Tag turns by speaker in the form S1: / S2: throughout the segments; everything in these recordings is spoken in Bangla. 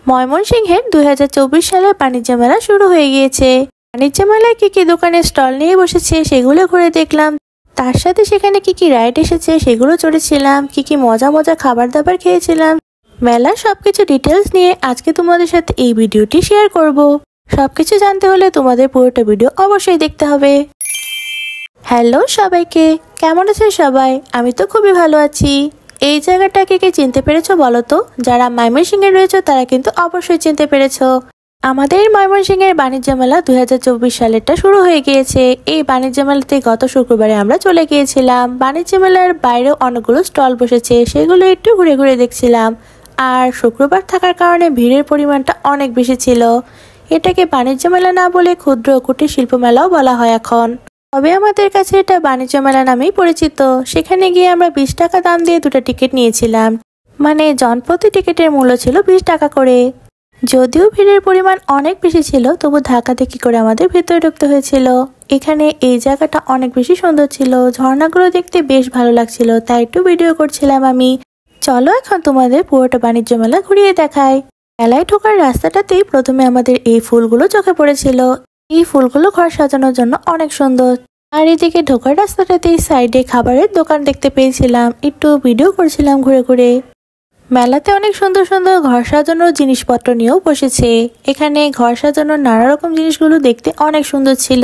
S1: ময়মনসিংহের ২০২৪ সালের বাণিজ্য মেলা শুরু হয়ে গিয়েছে। বাণিজ্য মেলায় কি কি দোকানের স্টল নিয়ে বসেছে সেগুলো ঘুরে দেখলাম। তার সাথে সেখানে কি কি রাইড এসেছে সেগুলো চড়েছিলাম, কি কি মজা মজা খাবার দাবার খেয়েছিলাম। মেলার সবকিছু ডিটেলস নিয়ে আজকে তোমাদের সাথে এই ভিডিওটি শেয়ার করব। সবকিছু জানতে হলে তোমাদের পুরোটা ভিডিও অবশ্যই দেখতে হবে। হ্যালো সবাইকে, কেমন আছেন সবাই? আমি তো খুবই ভালো আছি। এই জায়গাটাকে কে চিনতে পেরেছো বলো তো? যারা ময়মনসিংহে রয়েছে তারা কিন্তু অবশ্যই চিনতে পেরেছো। আমাদের ময়মনসিংহের বাণিজ্য মেলা ২০২৪ সালেরটা শুরু হয়ে গিয়েছে। এই বাণিজ্য মেলাতে গত শুক্রবারে আমরা চলে গিয়েছিলাম। বাণিজ্য মেলার বাইরেও অনেকগুলো স্টল বসেছে, সেগুলো একটু ঘুরে ঘুরে দেখছিলাম। আর শুক্রবার থাকার কারণে ভিড়ের পরিমাণটা অনেক বেশি ছিল। এটাকে বাণিজ্য মেলা না বলে ক্ষুদ্র ও কুটির শিল্প মেলাও বলা হয় এখন। তবে আমাদের কাছে এটা বাণিজ্য মেলা নামেই পরিচিত। সেখানে গিয়ে আমরা ২০ টাকা দাম দিয়ে দুটো টিকিট নিয়েছিলাম, মানে জনপ্রতি টিকিটের মূল্য ছিল ২০ টাকা করে। যদিও ভিড়ের পরিমাণ অনেক বেশি ছিল, তবু ধাক্কাধাক্কি করে আমাদের ভেতরে ঢুকতে হয়েছিল। এখানে এই জায়গাটা অনেক বেশি সুন্দর ছিল, ঝর্ণাগুলো দেখতে বেশ ভালো লাগছিল, তাই একটু ভিডিও করছিলাম আমি। চলো এখন তোমাদের পুরোটা বাণিজ্য মেলা ঘুরিয়ে দেখাই। মেলায় ঢোকার রাস্তাটাতেই প্রথমে আমাদের এই ফুলগুলো চোখে পড়েছিল। এই ফুলগুলো ঘর সাজানোর জন্য অনেক সুন্দর। আর এদিকে ঢোকার রাস্তাটাতেই সাইডে খাবারের দোকান দেখতে পেয়েছিলাম, একটু ভিডিও করছিলাম ঘুরে ঘুরে। মেলাতে অনেক সুন্দর সুন্দর ঘর সাজানোর জিনিসপত্র নিয়েও বসেছে। এখানে ঘর সাজানোর নানা রকম জিনিসগুলো দেখতে অনেক সুন্দর ছিল।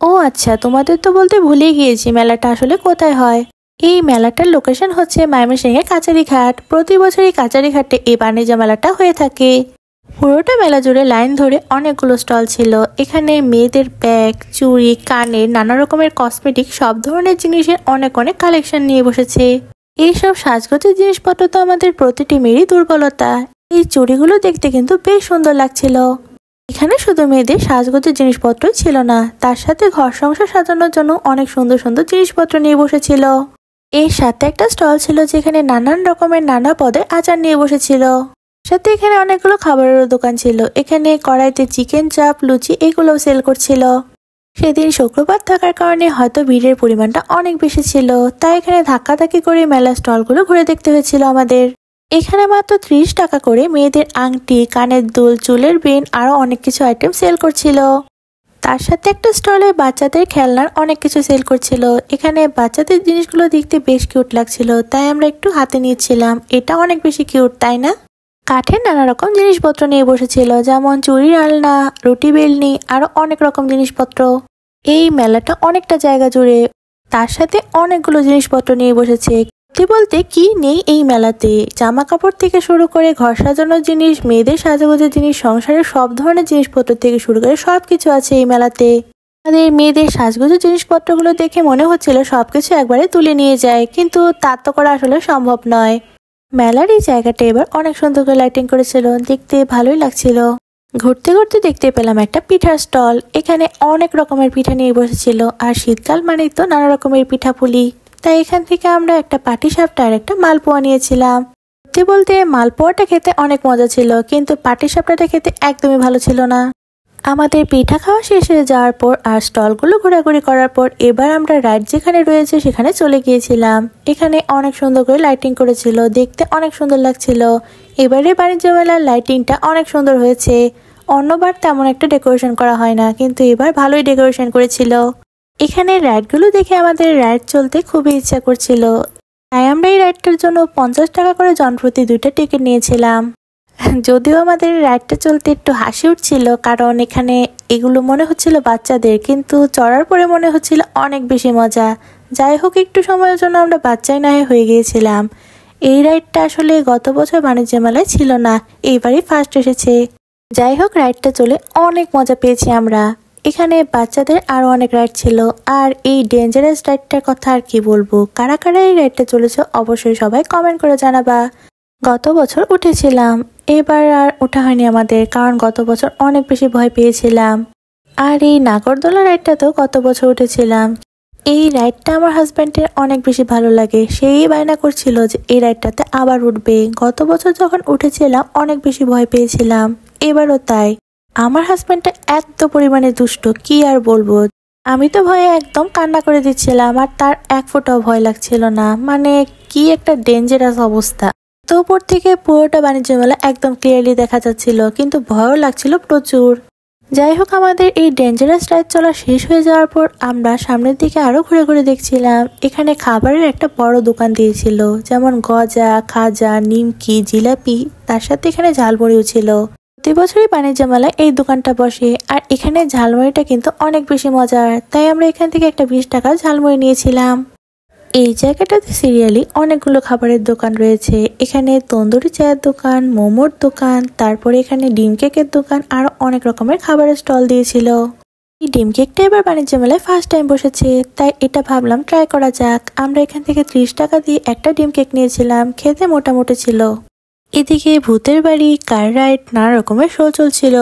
S1: ও আচ্ছা, তোমাদের তো বলতে ভুলে গিয়েছি মেলাটা আসলে কোথায় হয়। এই মেলাটার লোকেশন হচ্ছে ময়মনসিংহের কাচারিঘাট। প্রতি বছরই কাচারিঘাটে এই বাণিজ্য মেলাটা হয়ে থাকে। পুরোটা মেলা জুড়ে লাইন ধরে অনেকগুলো স্টল ছিল। এখানে মেয়েদের ব্যাগ, চুড়ি, কানের, নানা রকমের কসমেটিক, সব ধরনের জিনিসের অনেক অনেক কালেকশন নিয়ে বসেছে। এইসব সাজগোজের জিনিসপত্র তো আমাদের প্রতিটি মেয়েরই দুর্বলতা। এই চুড়িগুলো দেখতে কিন্তু বেশ সুন্দর লাগছিল। এখানে শুধু মেয়েদের সাজগোজের জিনিসপত্রই ছিল না, তার সাথে ঘর সংসার সাজানোর জন্য অনেক সুন্দর সুন্দর জিনিসপত্র নিয়ে বসেছিল। এর সাথে একটা স্টল ছিল যেখানে নানান রকমের নানা পদের আচার নিয়ে বসেছিল। সাথে এখানে অনেকগুলো খাবারেরও দোকান ছিল। এখানে কড়াইতে চিকেন, চাপ, লুচি এগুলোও সেল করছিল। সেদিন শুক্রবার থাকার কারণে হয়তো ভিড়ের পরিমাণটা অনেক বেশি ছিল, তাই এখানে ধাক্কাধাক্কি করে মেলা স্টলগুলো ঘুরে দেখতে হয়েছিল আমাদের। এখানে মাত্র ৩০ টাকা করে মেয়েদের আংটি, কানের দুল, চুলের বেন আরো অনেক কিছু আইটেম সেল করছিল। তার সাথে একটা স্টলে বাচ্চাদের খেলনার অনেক কিছু সেল করছিল। এখানে বাচ্চাদের জিনিসগুলো দেখতে বেশ কিউট লাগছিল, তাই আমরা একটু হাতে নিয়েছিলাম। এটা অনেক বেশি কিউট, তাই না? কাঠের নানা রকম জিনিসপত্র নিয়ে বসেছিল, যেমন চুড়ির আলনা, রুটি বেলনি, আরো অনেক রকম জিনিসপত্র। এই মেলাটা অনেকটা জায়গা জুড়ে, তার সাথে অনেকগুলো জিনিসপত্র নিয়ে বসেছে। সত্যি বলতে কি নেই এই মেলাতে? জামা কাপড় থেকে শুরু করে ঘর সাজানোর জিনিস, মেয়েদের সাজাগোজের জিনিস, সংসারের সব ধরনের জিনিসপত্র থেকে শুরু করে সবকিছু আছে এই মেলাতে। আমাদের মেয়েদের সাজগোজের জিনিসপত্রগুলো দেখে মনে হচ্ছিল সবকিছু একবারে তুলে নিয়ে যায়, কিন্তু তা তো করা আসলে সম্ভব নয়। মেলার এই জায়গাটা এবার অনেক সুন্দর করে লাইটিং করেছিল, দেখতে ভালোই লাগছিল। ঘুরতে ঘুরতে দেখতে পেলাম একটা পিঠার স্টল। এখানে অনেক রকমের পিঠা নিয়ে বসেছিল, আর শীতকাল মানেই তো নানা রকমের পিঠাপুলি, তাই এখান থেকে আমরা একটা পাটিসাপটা আর একটা মালপোয়া নিয়েছিলাম। সত্যি বলতে মালপোয়াটা খেতে অনেক মজা ছিল, কিন্তু পাটিসাপটাটা খেতে একদমই ভালো ছিল না। আমাদের পিঠা খাওয়া শেষ হয়ে যাওয়ার পর আর স্টলগুলো ঘোরাঘুরি করার পর এবার আমরা রাইড যেখানে রয়েছে সেখানে চলে গিয়েছিলাম। এখানে অনেক সুন্দর করে লাইটিং করেছিল, দেখতে অনেক সুন্দর লাগছিল। এবারে বাণিজ্য মেলার লাইটিংটা অনেক সুন্দর হয়েছে। অন্যবার তেমন একটা ডেকোরেশন করা হয় না, কিন্তু এবার ভালোই ডেকোরেশন করেছিল। এখানে রাইডগুলো দেখে আমাদের রাইড চলতে খুবই ইচ্ছা করছিল, তাই আমরা এই রাইডটার জন্য ৫০ টাকা করে জনপ্রতি ২টা টিকিট নিয়েছিলাম। যদিও আমাদের রাইডটা চলতে একটু হাসি উঠছিল, কারণ এখানে এগুলো মনে হচ্ছিল বাচ্চাদের, কিন্তু চড়ার পরে মনে হচ্ছিল অনেক বেশি মজা। যাই হোক, একটু সময়ের জন্য আমরা বাচ্চাই না হয়ে গিয়েছিলাম। এই রাইডটা আসলে গত বছর বাণিজ্য মেলায় ছিল না, এইবারই ফার্স্ট এসেছে। যাই হোক, রাইডটা চলে অনেক মজা পেয়েছি আমরা। এখানে বাচ্চাদের আরো অনেক রাইড ছিল, আর এই ডেঞ্জারাস রাইডটার কথা আর কি বলবো। কারা কারা এই রাইডটা চলেছে অবশ্যই সবাই কমেন্ট করে জানাবা। গত বছর উঠেছিলাম, এবার আর ওঠা হয়নি আমাদের, কারণ গত বছর অনেক বেশি ভয় পেয়েছিলাম। আর এই নাগরদোলা রাইডটাতেও গত বছর উঠেছিলাম। এই রাইডটা আমার হাজব্যান্ডের অনেক বেশি ভালো লাগে, সেই বায়না করছিল যে এই রাইডটাতে আবার উঠবে। গত বছর যখন উঠেছিলাম অনেক বেশি ভয় পেয়েছিলাম, এবারও তাই। আমার হাজব্যান্ডটা এত পরিমাণে দুষ্ট, কি আর বলবো। আমি তো ভয়ে একদম কান্না করে দিচ্ছিলাম, আর তার এক ফোঁটাও ভয় লাগছিল না। মানে কি একটা ডেঞ্জারাস অবস্থা। তো উপর থেকে পুরোটা বাণিজ্য মেলা একদম ক্লিয়ারলি দেখা যাচ্ছিল, কিন্তু ভয়ও লাগছিল প্রচুর। যাই হোক, আমাদের এই ডেঞ্জারাস রাইড চলা শেষ হয়ে যাওয়ার পর আমরা সামনের দিকে আরো ঘুরে ঘুরে দেখছিলাম। এখানে খাবারের একটা বড় দোকান দিয়েছিল, যেমন গজা, খাজা, নিমকি, জিলাপি, তার সাথে এখানে ঝালমুড়িও ছিল। প্রতি বছরই বাণিজ্য মেলায় এই দোকানটা বসে, আর এখানে ঝালমুড়িটা কিন্তু অনেক বেশি মজার, তাই আমরা এখান থেকে একটা 20 টাকার ঝালমুড়ি নিয়েছিলাম। এই জায়গাটাতে সিরিয়ালি অনেকগুলো খাবারের দোকান রয়েছে। এখানে তন্দুরি চায়ের দোকান, মোমোর দোকান, তারপরে এখানে ডিম কেকের দোকান, আরো অনেক রকমের খাবারের স্টল দিয়েছিল। এই ডিম কেকটা এবার বাণিজ্য মেলায় ফার্স্ট টাইম বসেছে, তাই এটা ভাবলাম ট্রাই করা যাক। আমরা এখান থেকে 30 টাকা দিয়ে একটা ডিম কেক নিয়েছিলাম, খেতে মোটামুটি ছিল। এদিকে ভূতের বাড়ি, কার রাইড, নানা রকমের শো চলছিল।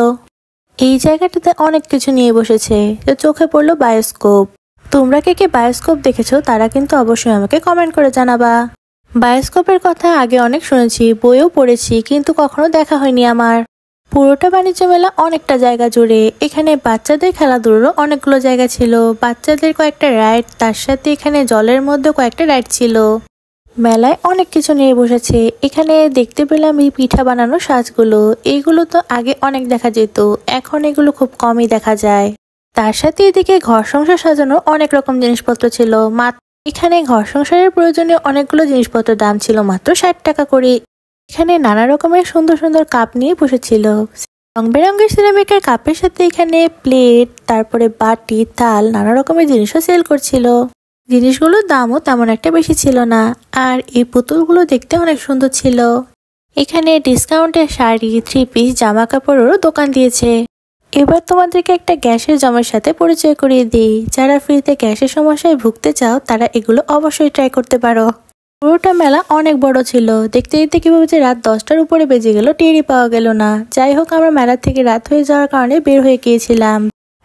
S1: এই জায়গাটাতে অনেক কিছু নিয়ে বসেছে। চোখে পড়লো বায়োস্কোপ। তোমরা কে কে বায়োস্কোপ দেখেছো তারা কিন্তু অবশ্যই আমাকে কমেন্ট করে জানাবা। বায়োস্কোপের কথা আগে অনেক শুনেছি, বইও পড়েছি, কিন্তু কখনো দেখা হয়নি আমার। পুরোটা বাণিজ্য মেলা অনেকটা জায়গা জুড়ে। এখানে বাচ্চাদের খেলাধুলারও অনেকগুলো জায়গা ছিল, বাচ্চাদের কয়েকটা রাইড, তার সাথে এখানে জলের মধ্যে কয়েকটা রাইড ছিল। মেলায় অনেক কিছু নিয়ে বসেছে। এখানে দেখতে পেলাম এই পিঠা বানানোর সাজগুলো। এইগুলো তো আগে অনেক দেখা যেত, এখন এগুলো খুব কমই দেখা যায়। তার সাথে এদিকে ঘর সংসার সাজানোর অনেক রকম জিনিসপত্র ছিল। এখানে ঘর সংসারের প্রয়োজনীয় অনেকগুলো জিনিসপত্রের দাম ছিল মাত্র 60 টাকা করে। এখানে নানা রকমের সুন্দর সুন্দর কাপ নিয়ে বসেছিল। রং বেরঙের সিরামিকের কাপের সাথে এখানে প্লেট, তারপরে বাটি, থাল, নানা রকমের জিনিসও সেল করছিল। জিনিসগুলোর দামও তেমন একটা বেশি ছিল না, আর এই পুতুলগুলো দেখতে অনেক সুন্দর ছিল। এখানে ডিসকাউন্টের শাড়ি, 3 পিস, জামা কাপড়েরও দোকান দিয়েছে। এবার তোমাদেরকে একটা গ্যাসের জমের সাথে পরিচয় করিয়ে দিই। যারা ফ্রিতে গ্যাসের সমস্যায় ভুগতে চাও তারা এগুলো অবশ্যই ট্রাই করতে পারো। পুরোটা মেলা অনেক বড় ছিল। দেখতে দেখতে কিভাবে যে রাত 10টার উপরে বেজে গেল টেরই পাওয়া গেল না। যাই হোক, আমরা মেলা থেকে রাত হয়ে যাওয়ার কারণে বের হয়ে গিয়েছিলাম।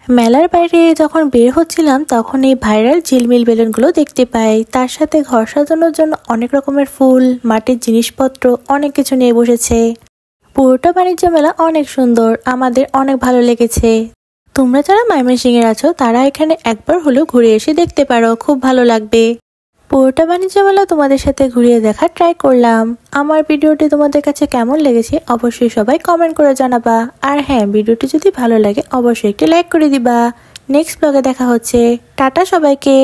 S1: মেলার বাইরে যখন বের হচ্ছিলাম তখন এই ভাইরাল ঝিলমিল বেলুনগুলো দেখতে পাই। তার সাথে ঘর সাজানোর জন্য অনেক রকমের ফুল, মাটির জিনিসপত্র, অনেক কিছু নিয়ে বসেছে। পুরোটা বাণিজ্য মেলা অনেক সুন্দর, আমাদের অনেক ভালো লেগেছে। তোমরা যারা ময়মনসিংহে আছো তারা এখানে একবার হলেও ঘুরে এসে দেখতে পারো, খুব ভালো লাগবে। পুরোটা বাণিজ্য মেলা তোমাদের সাথে ঘুরিয়ে দেখা ট্রাই করলাম। আমার ভিডিওটি তোমাদের কাছে কেমন লেগেছে অবশ্যই সবাই কমেন্ট করে জানাবা। আর হ্যাঁ, ভিডিওটি যদি ভালো লাগে অবশ্যই একটি লাইক করে দিবা। নেক্সট ব্লগে দেখা হচ্ছে। টাটা সবাইকে।